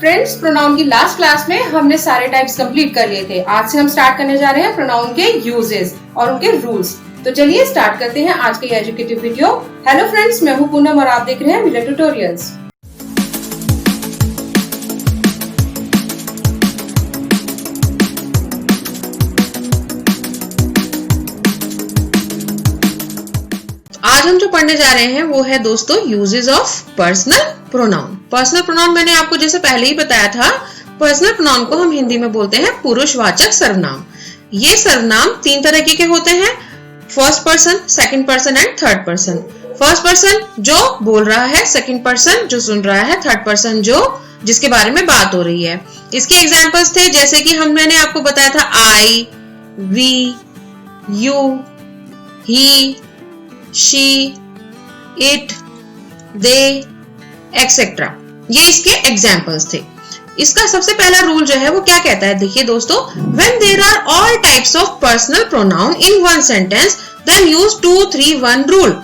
Friends, pronoun की last class में हमने सारे टाइप्स कंप्लीट कर लिए थे। आज से हम स्टार्ट करने जा रहे हैं प्रोनाउन के यूजेस और उनके रूल्स। तो चलिए स्टार्ट करते हैं आज के एजुकेटिव वीडियो। हेलो फ्रेंड्स, मैं हूं पूनम और आप देख रहे हैं मिला ट्यूटोरियल्स। आज हम जो पढ़ने जा रहे हैं वो है दोस्तों uses of personal pronoun. Personal pronoun मैंने आपको जैसे पहले ही बताया था, पर्सनल प्रोनाउन को हम हिंदी में बोलते हैं पुरुषवाचक सर्वनाम। ये सर्वनाम तीन तरह के होते हैं, first person, second person and third person. First person जो बोल रहा है, सेकंड पर्सन जो सुन रहा है, थर्ड पर्सन जो जिसके बारे में बात हो रही है। इसके एग्जाम्पल्स थे जैसे कि मैंने आपको बताया था I, we, you, he, she, it, they, etc. ये इसके एग्जाम्पल्स थे। इसका सबसे पहला रूल जो है वो क्या कहता है, देखिए दोस्तों, when there are all types of personal pronoun in one sentence, then use 2-3-1 rule.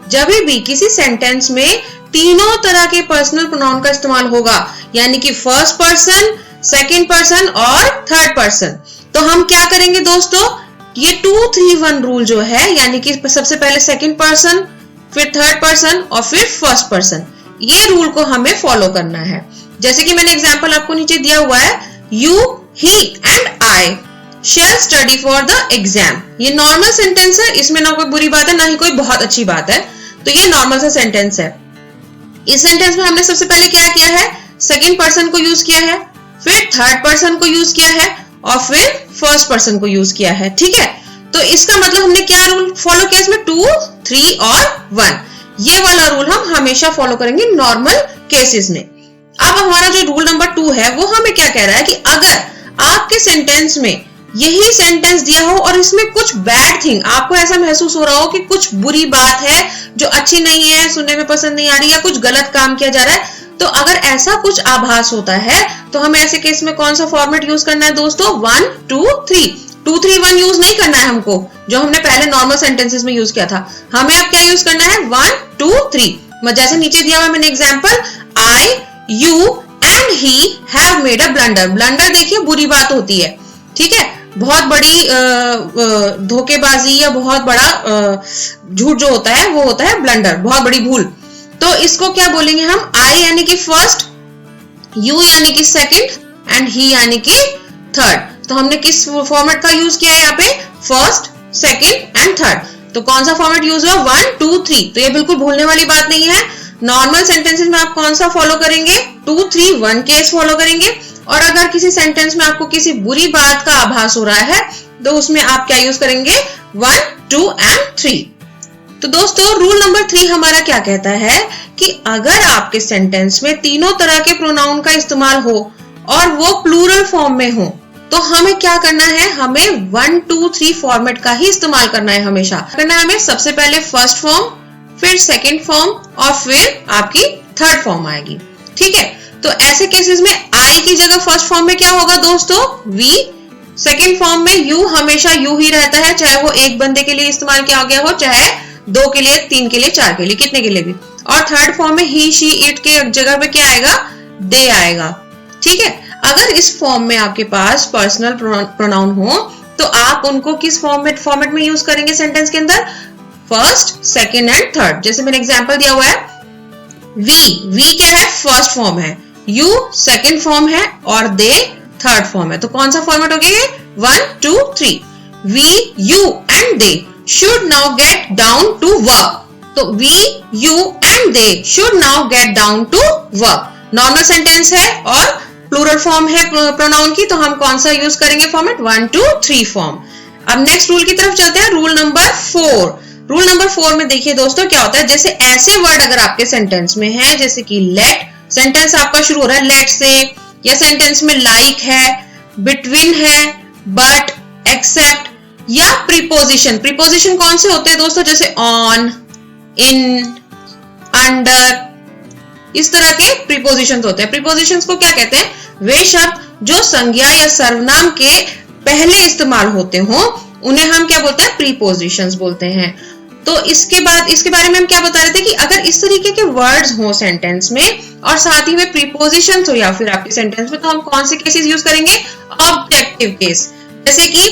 जब भी किसी सेंटेंस में तीनों तरह के पर्सनल प्रोनाउन का इस्तेमाल होगा, यानी कि फर्स्ट पर्सन, सेकंड पर्सन और थर्ड पर्सन, तो हम क्या करेंगे दोस्तों, ये 2-3-1 रूल जो है, यानी कि सबसे पहले सेकंड पर्सन, फिर थर्ड पर्सन और फिर फर्स्ट पर्सन, ये रूल को हमें फॉलो करना है। जैसे कि मैंने एग्जांपल आपको नीचे दिया हुआ है, you, he and I shell study for the exam. ये नॉर्मल सेंटेंस है, इसमें ना कोई बुरी बात है ना ही कोई बहुत अच्छी बात है, तो ये नॉर्मल सा सेंटेंस है। इस सेंटेंस में हमने सबसे पहले क्या किया है, सेकंड पर्सन को यूज किया है, फिर थर्ड पर्सन को यूज किया है और फिर फर्स्ट पर्सन को यूज किया है। ठीक है, तो इसका मतलब हमने क्या रूल फॉलो किया इसमें, 2, 3 और 1। ये वाला रूल हम हमेशा फॉलो करेंगे नॉर्मल केसेस में। अब हमारा जो रूल नंबर 2 है वो हमें क्या कह रहा है कि अगर आपके सेंटेंस में यही सेंटेंस दिया हो और इसमें कुछ बैड थिंग, आपको ऐसा महसूस हो रहा हो कि कुछ बुरी बात है जो अच्छी नहीं है, सुनने में पसंद नहीं आ रही, या कुछ गलत काम किया जा रहा है, तो अगर ऐसा कुछ आभास होता है तो हमें ऐसे केस में कौन सा फॉर्मेट यूज करना है दोस्तों, 1, 2, 3। 2, 3, 1 यूज नहीं करना है हमको, जो हमने पहले नॉर्मल सेंटेंसेस में यूज किया था। हमें अब क्या यूज करना है, 1, 2, 3। जैसे नीचे दिया हुआ मैंने example, I, you and he have made a blunder. Blunder देखिए बुरी बात होती है, ठीक है, बहुत बड़ी धोखेबाजी या बहुत बड़ा झूठ जो होता है वो होता है ब्लंडर, बहुत बड़ी भूल। तो इसको क्या बोलेंगे हम, आई यानी कि फर्स्ट, यू यानी कि सेकंड एंड ही यानी कि थर्ड। तो हमने किस फॉर्मेट का यूज किया है यहाँ पे, फर्स्ट, सेकंड एंड थर्ड। तो कौन सा फॉर्मेट यूज हुआ, 1, 2, 3। तो ये बिल्कुल भूलने वाली बात नहीं है। नॉर्मल सेंटेंसेस में आप कौन सा फॉलो करेंगे, 2, 3, 1 केस फॉलो करेंगे। और अगर किसी सेंटेंस में आपको किसी बुरी बात का आभास हो रहा है तो उसमें आप क्या यूज करेंगे, 1, 2 एंड 3। तो दोस्तों रूल नंबर 3 हमारा क्या कहता है कि अगर आपके सेंटेंस में तीनों तरह के प्रोनाउन का इस्तेमाल हो और वो प्लूरल फॉर्म में हो, तो हमें क्या करना है, हमें 1, 2, 3 फॉर्मेट का ही इस्तेमाल करना है। हमेशा करना है हमें सबसे पहले फर्स्ट फॉर्म, फिर सेकंड फॉर्म और फिर आपकी थर्ड फॉर्म आएगी। ठीक है, तो ऐसे केसेस में आई की जगह फर्स्ट फॉर्म में क्या होगा दोस्तों, वी। सेकंड फॉर्म में यू हमेशा यू ही रहता है, चाहे वो एक बंदे के लिए इस्तेमाल किया गया हो, चाहे 2 के लिए, 3 के लिए, 4 के लिए, कितने के लिए भी। और थर्ड फॉर्म में ही, शी, इट के जगह पे क्या आएगा, दे आएगा। ठीक है, अगर इस फॉर्म में आपके पास पर्सनल प्रोनाउन हो तो आप उनको किस फॉर्मेट में यूज करेंगे सेंटेंस के अंदर, फर्स्ट, सेकंड एंड थर्ड। जैसे मैंने एग्जांपल दिया हुआ है, वी क्या है, फर्स्ट फॉर्म है, यू सेकंड फॉर्म है और दे थर्ड फॉर्म है। तो कौन सा फॉर्मेट हो गया, 1, 2, 3। We, you and they should now get down to work. तो we, you and they should now get down to work. Normal sentence है और प्लूरल फॉर्म है प्रोनाउन की, तो हम कौन सा यूज करेंगे फॉर्मेट, 1, 2, 3 फॉर्म। अब नेक्स्ट रूल की तरफ चलते हैं, रूल नंबर 4। रूल नंबर 4 में देखिए दोस्तों क्या होता है, जैसे ऐसे वर्ड अगर आपके सेंटेंस में है, जैसे कि लेट, सेंटेंस आपका शुरू हो रहा है लेट से, या सेंटेंस में लाइक है, बिटवीन है, बट, एक्सेप्ट, या प्रीपोजिशन। प्रीपोजिशन कौन से होते हैं दोस्तों, जैसे ऑन, इन, अंडर, इस तरह के प्रीपोजिशंस होते हैं। प्रीपोजिशंस को क्या कहते हैं, वे शब्द जो संज्ञा या सर्वनाम के पहले इस्तेमाल होते हो उन्हें हम क्या बोलते हैं, प्रीपोजिशंस बोलते हैं। तो इसके बारे में हम क्या बता रहे थे कि अगर इस तरीके के वर्ड्स हो सेंटेंस में और साथ ही में प्रीपोजिशंस हो या फिर आपके सेंटेंस में, तो हम कौन से केसेस यूज करेंगे? Objective case. जैसे कि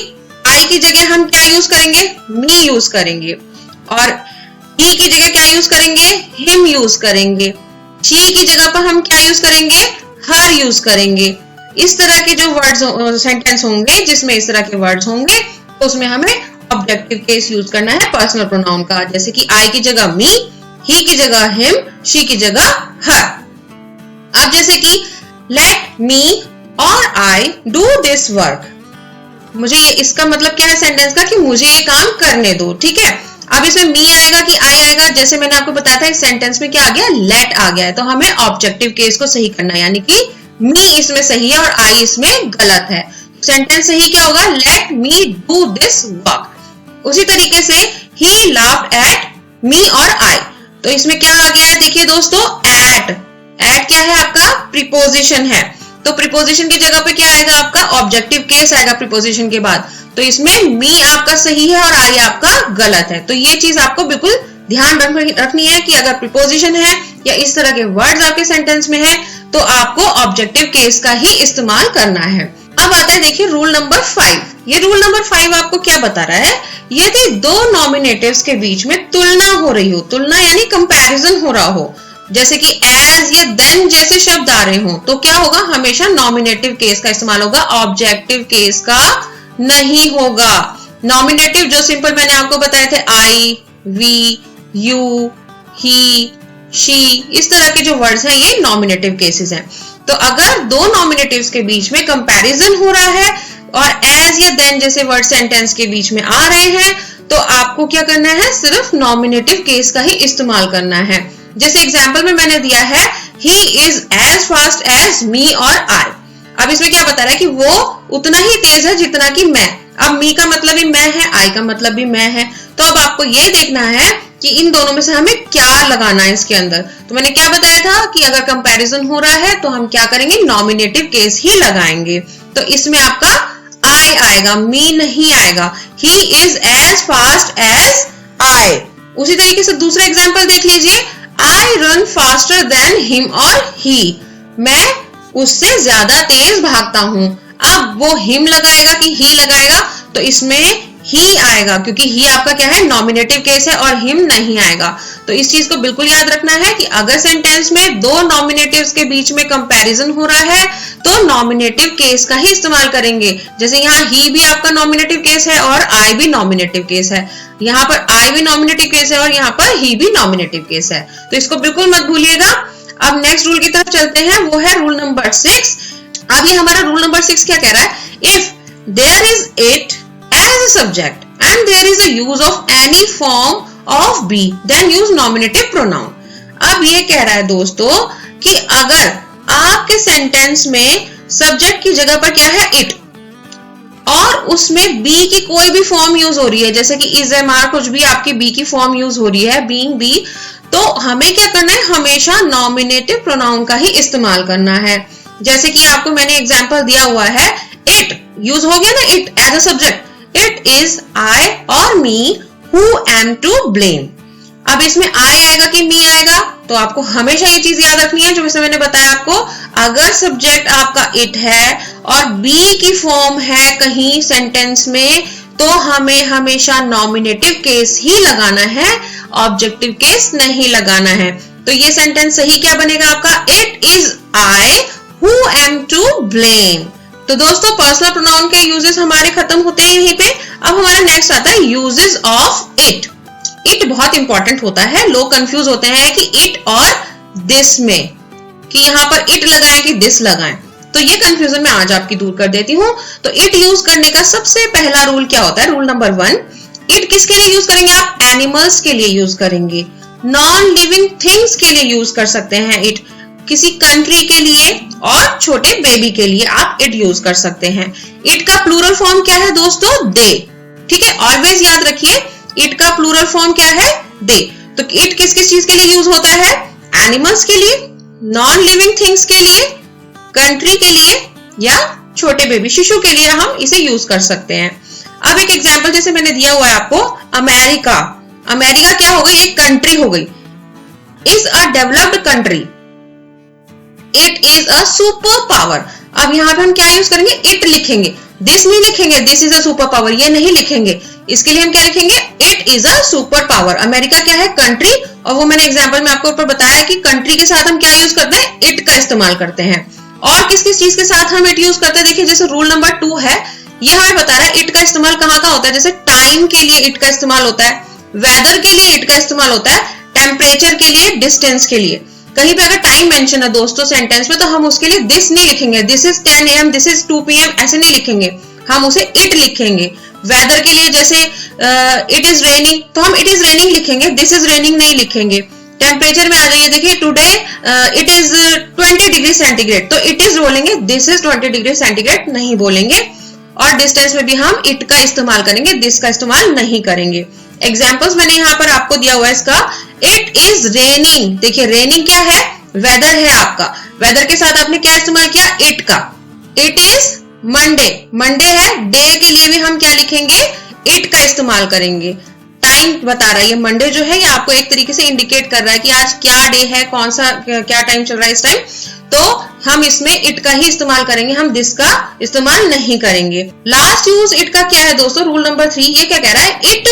आई की जगह हम क्या यूज करेंगे? मी यूज करेंगे, और ही की जगह क्या यूज करेंगे? हिम यूज करेंगे। शी की जगह पर हम क्या यूज करेंगे? हर यूज करेंगे। इस तरह के जो वर्ड्स सेंटेंस होंगे जिसमें इस तरह के वर्ड्स होंगे, तो उसमें हमें ऑब्जेक्टिव केस यूज करना है पर्सनल प्रोनाउन का। जैसे कि आई की जगह मी, ही की जगह हिम, शी की जगह हर। अब जैसे कि लेट मी और आई डू दिस वर्क, मुझे इसका मतलब क्या है सेंटेंस का? कि मुझे ये काम करने दो, ठीक है। अब इसमें मी आएगा कि आई आएगा? जैसे मैंने आपको बताया था इस सेंटेंस में क्या आ गया? लेट आ गया है। तो हमें ऑब्जेक्टिव केस को सही करना है, यानी कि मी इसमें सही है और आई इसमें गलत है। सेंटेंस सही क्या होगा? Let me do this work. उसी तरीके से ही लाफ्ड एट मी और आई, तो इसमें क्या आ गया है? देखिए दोस्तों, एट क्या है? आपका प्रीपोजिशन है। तो प्रीपोजिशन की जगह पे क्या आएगा? आपका ऑब्जेक्टिव केस आएगा प्रीपोजिशन के बाद। तो इसमें मी आपका सही है और आई आपका गलत है। तो ये चीज आपको बिल्कुल ध्यान रखनी है कि अगर प्रीपोजिशन है या इस तरह के वर्ड्स आपके सेंटेंस में है, तो आपको ऑब्जेक्टिव केस का ही इस्तेमाल करना है। अब आता है देखिए रूल नंबर 5। ये रूल नंबर 5 आपको क्या बता रहा है? यदि दो नॉमिनेटिव्स के बीच में तुलना हो रही हो, तुलना यानी कंपैरिजन हो रहा हो, जैसे कि एज या देन जैसे शब्द आ रहे हो, तो क्या होगा? हमेशा नॉमिनेटिव केस का इस्तेमाल होगा, ऑब्जेक्टिव केस का नहीं होगा। नॉमिनेटिव जो सिंपल मैंने आपको बताए थे, आई, वी, यू, ही, शी, इस तरह के जो वर्ड्स हैं ये नॉमिनेटिव केसेस हैं। तो अगर दो नॉमिनेटिव्स के बीच में कंपैरिजन हो रहा है और एज या देन जैसे वर्ड सेंटेंस के बीच में आ रहे हैं, तो आपको क्या करना है? सिर्फ नॉमिनेटिव केस का ही इस्तेमाल करना है। जैसे एग्जांपल में मैंने दिया है, he is as fast as me और आई। अब इसमें क्या बता रहा है? कि वो उतना ही तेज है जितना कि मैं। अब मी का मतलब भी मैं है, आई का मतलब भी मैं है। तो अब आपको ये देखना है कि इन दोनों में से हमें क्या लगाना है इसके अंदर। तो मैंने क्या बताया था कि अगर कंपैरिजन हो रहा है तो हम क्या करेंगे? नॉमिनेटिव केस ही लगाएंगे। तो इसमें आपका आई आएगा, मी नहीं आएगा। He is as fast as I. उसी तरीके से दूसरा एग्जांपल देख लीजिए, I run faster than him और ही। मैं उससे ज्यादा तेज भागता हूं। अब वो हिम लगाएगा कि ही लगाएगा? तो इसमें ही आएगा, क्योंकि ही आपका क्या है? नॉमिनेटिव केस है और हिम नहीं आएगा। तो इस चीज को बिल्कुल याद रखना है कि अगर सेंटेंस में दो नॉमिनेटिव्स के बीच में कंपैरिजन हो रहा है तो नॉमिनेटिव केस का ही इस्तेमाल करेंगे। जैसे यहाँ ही भी आपका नॉमिनेटिव केस है और आई भी नॉमिनेटिव केस है, यहाँ पर आई भी नॉमिनेटिव केस है और यहाँ पर ही भी नॉमिनेटिव केस है। तो इसको बिल्कुल मत भूलिएगा। अब नेक्स्ट रूल की तरफ चलते हैं, वो है रूल नंबर 6। अब ये हमारा रूल नंबर 6 क्या कह रहा है? If there is it as a subject and there is a use of any form of be then use nominative pronoun। अब ये कह रहा है दोस्तों कि अगर आपके सेंटेंस में सब्जेक्ट की जगह पर क्या है? इट, और उसमें बी की कोई भी फॉर्म यूज हो रही है, जैसे कि इज, एम, आर, कुछ भी आपकी बी की फॉर्म यूज हो रही है, बीइंग बी, तो हमें क्या करना है? हमेशा नॉमिनेटिव प्रोनाउन का ही इस्तेमाल करना है। जैसे कि आपको मैंने एग्जांपल दिया हुआ है, इट यूज हो गया ना, it as a subject. It is I or me who am to blame। अब इसमें I आएगा कि me आएगा? तो आपको हमेशा ये चीज याद रखनी है जो मैंने बताया आपको, अगर सब्जेक्ट आपका it है और be की फॉर्म है कहीं सेंटेंस में, तो हमें हमेशा नॉमिनेटिव केस ही लगाना है, ऑब्जेक्टिव केस नहीं लगाना है। तो ये सेंटेंस सही क्या बनेगा आपका? It is I who am to blame। तो दोस्तों पर्सनल प्रोनाउन के यूजेस हमारे खत्म होते हैं यहीं पे। अब हमारा नेक्स्ट आता है यूजेस ऑफ इट। इट बहुत इंपॉर्टेंट होता है, लोग कंफ्यूज होते हैं कि इट और दिस में, कि यहाँ पर इट लगाएं कि दिस लगाएं। तो ये कंफ्यूजन मैं आज आपकी दूर कर देती हूँ। तो इट यूज करने का सबसे पहला रूल क्या होता है? रूल नंबर 1, इट किसके लिए यूज करेंगे आप? एनिमल्स के लिए यूज करेंगे, नॉन लिविंग थिंग्स के लिए यूज कर सकते हैं इट, किसी कंट्री के लिए और छोटे बेबी के लिए आप इट यूज कर सकते हैं। इट का प्लूरल फॉर्म क्या है दोस्तों? दे। ठीक है, ऑलवेज याद रखिए इट का प्लूरल फॉर्म क्या है? दे। तो इट किस किस चीज के लिए यूज होता है? एनिमल्स के लिए, नॉन लिविंग थिंग्स के लिए, कंट्री के लिए या छोटे बेबी शिशु के लिए हम इसे यूज कर सकते हैं। अब एक एग्जांपल जैसे मैंने दिया हुआ है आपको, अमेरिका। अमेरिका क्या हो गई, एक कंट्री हो गई, is a developed country, it is a super power. अब यहाँ पे हम क्या यूज करेंगे, इट लिखेंगे, दिस नहीं लिखेंगे, this is a super power, ये नहीं लिखेंगे। इसके लिए हम क्या लिखेंगे, it is a super power. America क्या है, कंट्री, और वो मैंने एग्जांपल में आपको ऊपर बताया कि कंट्री के साथ हम क्या यूज करते हैं, इट का इस्तेमाल करते हैं। और किस किस चीज के साथ हम इट यूज करते हैं, देखिए जैसे रूल नंबर 2 है, ये हमें बता रहा है इट का इस्तेमाल कहाँ कहाँ होता है। जैसे टाइम के लिए इट का इस्तेमाल होता है, वेदर के लिए इट का इस्तेमाल होता है, टेम्परेचर के लिए, डिस्टेंस के लिए। कहीं पे अगर टाइम मेंशन है दोस्तों सेंटेंस में, तो हम उसके लिए दिस नहीं लिखेंगे, this is 10 AM, this is 2 PM, ऐसे नहीं लिखेंगे, हम उसे इट लिखेंगे। वेदर के लिए जैसे इट इज रेनिंग, तो हम इट इज रेनिंग लिखेंगे, दिस इज रेनिंग नहीं लिखेंगे। टेम्परेचर में आ जाइए, देखिए today it is 20 degree centigrade, तो इट इज बोलेंगे, दिस इज 20 डिग्री सेंटीग्रेड नहीं बोलेंगे। और डिस्टेंस में भी हम इट का इस्तेमाल करेंगे, दिस का इस्तेमाल नहीं करेंगे। एग्जाम्पल्स मैंने यहाँ पर आपको दिया हुआ है इसका, इट इज रेनिंग, देखिए रेनिंग क्या है, वेदर है आपका, वेदर के साथ आपने क्या इस्तेमाल किया, इट का। इट इज मंडे, मंडे है, डे के लिए भी हम क्या लिखेंगे, इट का इस्तेमाल करेंगे। टाइम बता रहा है, ये मंडे जो है ये आपको एक तरीके से इंडिकेट कर रहा है कि आज क्या डे है, कौन सा क्या टाइम चल रहा है इस टाइम, तो हम इसमें इट का ही इस्तेमाल करेंगे, हम दिस का इस्तेमाल नहीं करेंगे। लास्ट यूज इट का क्या है दोस्तों, रूल नंबर 3, ये क्या कह रहा है, इट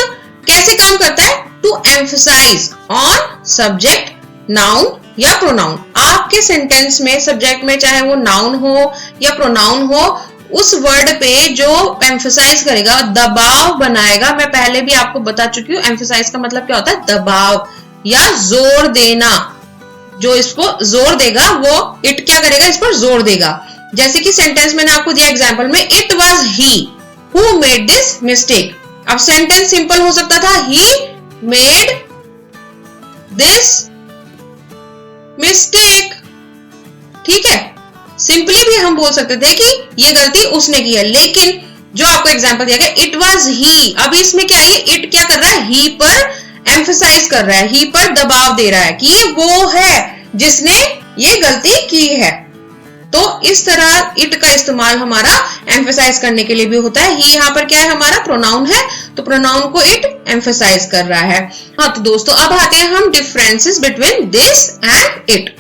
कैसे काम करता है, to emphasise on subject, noun या प्रोनाउन। आपके सेंटेंस में सब्जेक्ट में चाहे वो नाउन हो या प्रोनाउन हो, उस वर्ड पे जो एम्फसाइज करेगा, दबाव बनाएगा। मैं पहले भी आपको बता चुकी हूँ एम्फसाइज का मतलब क्या होता है, दबाव या जोर देना। जो इसको जोर देगा वो इट क्या करेगा, इस पर जोर देगा। जैसे कि सेंटेंस मैंने आपको दिया एग्जांपल में, it was he who made this mistake. अब सेंटेंस सिंपल हो सकता था, ही मेड दिस मिस्टेक, ठीक है, सिंपली भी हम बोल सकते थे कि ये गलती उसने की है। लेकिन जो आपको एग्जांपल दिया गया, इट वाज ही, अब इसमें क्या है, इट क्या कर रहा है, ही पर एम्फसाइज कर रहा है, ही पर दबाव दे रहा है कि ये वो है जिसने ये गलती की है। तो इस तरह इट का इस्तेमाल हमारा एम्फसाइज करने के लिए भी होता है। ही यहाँ पर क्या है, हमारा प्रोनाउन है, तो प्रोनाउन को इट एम्फसाइज कर रहा है। हाँ तो दोस्तों अब आते हैं हम differences between this and it.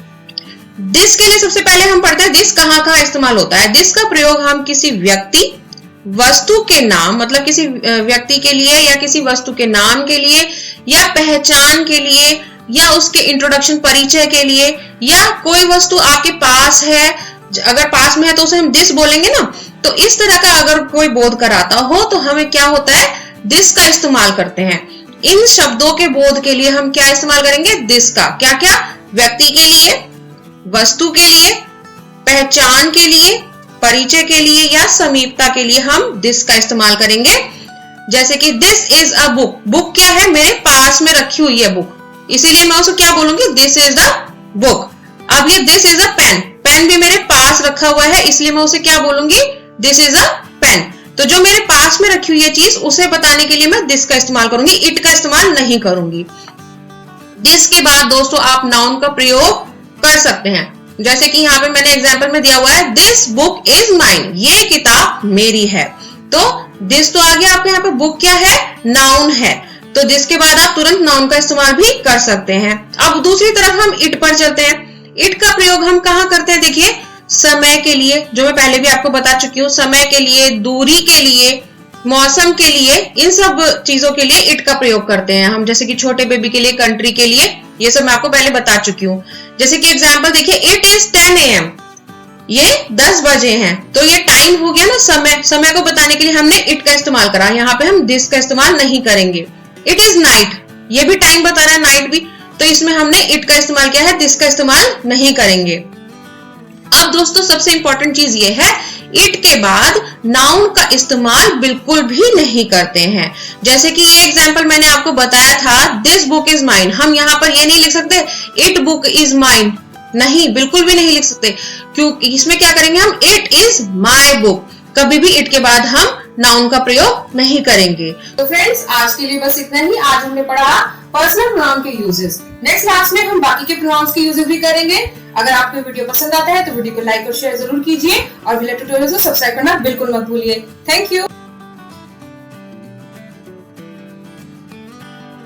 This के लिए सबसे पहले हम पढ़ते हैं दिस कहाँ कहाँ इस्तेमाल होता है। दिस का प्रयोग हम किसी व्यक्ति, वस्तु के नाम, मतलब किसी व्यक्ति के लिए या किसी वस्तु के नाम के लिए या पहचान के लिए या उसके इंट्रोडक्शन, परिचय के लिए, या कोई वस्तु आपके पास है, अगर पास में है तो उसे हम दिस बोलेंगे ना। तो इस तरह का अगर कोई बोध कराता हो तो हमें क्या होता है, दिस का इस्तेमाल करते हैं। इन शब्दों के बोध के लिए हम क्या इस्तेमाल करेंगे, दिस का। क्या क्या, व्यक्ति के लिए, वस्तु के लिए, पहचान के लिए, परिचय के लिए या समीपता के लिए हम दिस का इस्तेमाल करेंगे। जैसे कि this is a book, book क्या है, मेरे पास में रखी हुई है बुक, इसीलिए मैं उसे क्या बोलूंगी, दिस इज अ बुक। अब ये this is a pen, pen भी मेरे पास रखा हुआ है, इसलिए मैं उसे क्या बोलूंगी, दिस इज अ पेन। तो जो मेरे पास में रखी हुई है चीज, उसे बताने के लिए मैं दिस का इस्तेमाल करूंगी, इट का इस्तेमाल नहीं करूंगी। दिस के बाद दोस्तों आप नाउन का प्रयोग कर सकते हैं। जैसे कि यहाँ पे मैंने एग्जाम्पल में दिया हुआ है, दिस बुक इज माइन, ये किताब मेरी है। तो दिस तो आ गया आपके यहाँ पे, बुक क्या है, नाउन है, तो दिस के बाद आप तुरंत नाउन का इस्तेमाल भी कर सकते हैं। अब दूसरी तरफ हम इट पर चलते हैं। इट का प्रयोग हम कहाँ करते हैं, देखिए समय के लिए, जो मैं पहले भी आपको बता चुकी हूँ, समय के लिए, दूरी के लिए, मौसम के लिए, इन सब चीजों के लिए इट का प्रयोग करते हैं हम। जैसे कि छोटे बेबी के लिए, कंट्री के लिए, ये सब मैं आपको पहले बता चुकी हूँ। जैसे कि एग्जाम्पल देखिए, इट इज 10 AM, ये 10 बजे हैं, तो ये टाइम हो गया ना, समय, समय को बताने के लिए हमने इट का इस्तेमाल करा। यहाँ पे हम दिस का इस्तेमाल नहीं करेंगे। इट इज नाइट, ये भी टाइम बता रहा है, नाइट भी, तो इसमें हमने इट का इस्तेमाल किया है, दिस का इस्तेमाल नहीं करेंगे। अब दोस्तों सबसे इंपॉर्टेंट चीज ये है, इट के बाद नाउन का इस्तेमाल बिल्कुल भी नहीं करते हैं। जैसे कि ये एग्जांपल मैंने आपको बताया था, दिस बुक इज माइन, हम यहाँ पर ये नहीं लिख सकते इट बुक इज माइन, नहीं, बिल्कुल भी नहीं लिख सकते, क्योंकि इसमें क्या करेंगे हम, इट इज माई बुक। कभी भी इट के बाद हम नाउन का प्रयोग नहीं करेंगे। तो फ्रेंड्स आज के लिए बस इतना ही। आज हमने पढ़ा पर्सनल प्रोनाउन के यूजेस। नेक्स्ट क्लास में हम बाकी के प्रोनाउंस के यूजेस भी करेंगे। अगर आपको वीडियो पसंद आता है तो वीडियो को लाइक और शेयर जरूर कीजिए और विलेट ट्यूटोरियल्स को सब्सक्राइब करना बिल्कुल मत भूलिए। Thank you.